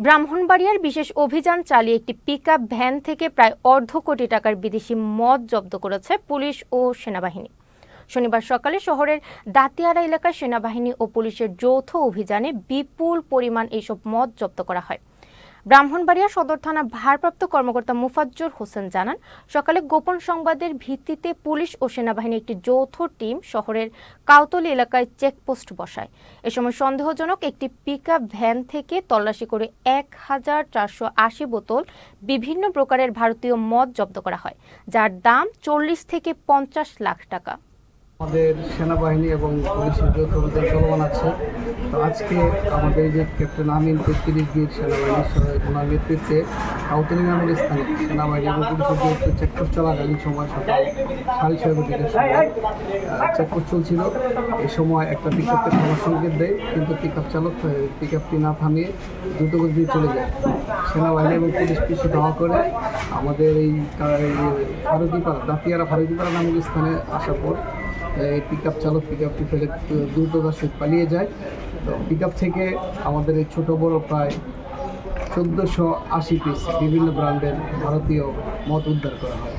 ব্রাহ্মণবাড়িয়ার বিশেষ অভিযান চালিয়ে একটি পিকআপ ভ্যান থেকে প্রায় অর্ধ কোটি টাকার বিদেশি মদ জব্দ করেছে পুলিশ ও সেনাবাহিনী। শনিবার সকালে শহরের দাতিয়ারা এলাকায় সেনাবাহিনী ও পুলিশের যৌথ অভিযানে বিপুল পরিমাণ এইসব মদ জব্দ করা হয়। ব্রাহ্মণবাড়িয়া সদর থানার ভারপ্রাপ্ত কর্মকর্তা মুফাজ্জল হোসেন জানান, সকালে গোপন সংবাদের ভিত্তিতে পুলিশ ও সেনাবাহিনীর একটি যৌথ টিম শহরের কাউতলী এলাকায় চেকপোস্ট বসায়। এ সময় সন্দেহজনক একটি পিকআপ ভ্যান থেকে তল্লাশি করে 1480 বোতল বিভিন্ন প্রকারের ভারতীয় মদ জব্দ করা হয়, যার দাম 40 থেকে 50 লাখ টাকা। আমাদের সেনাবাহিনী এবং পুলিশের যৌথ অভিযান চলমান আছে। তো আজকে আমাদের যে ক্যাপ্টেন আমিন 33 বীর সেনাবাহিনীর ওনার নেতৃত্বে কাউতলী নামের স্থানে সেনাবাহিনী এবং পুলিশের যৌথ চেকপোস্ট চলাকালীন সময় সকাল 6:30 দিকের সময় চেকপোস্ট চলছিল। এই সময় একটা পিকআপকে থামার সংকেত দেয়, কিন্তু পিকআপ চালক পিকআপটি না থামিয়ে দ্রুতগতিতে চলে যায়। সেনাবাহিনী এবং পুলিশ পিছু ধাওয়া করে আমাদের এই ফারুকিপাড়া দাতিয়ারা ফারুকিপাড়া নামের স্থানে আসার পর এই পিকআপ চালক পিকআপটি ফেলে দ্রুততার সহিত পালিয়ে যায়। তো পিকআপ থেকে আমাদের এই ছোটো বড় প্রায় 1480 পিস বিভিন্ন ব্র্যান্ডের ভারতীয় মদ উদ্ধার করা হয়।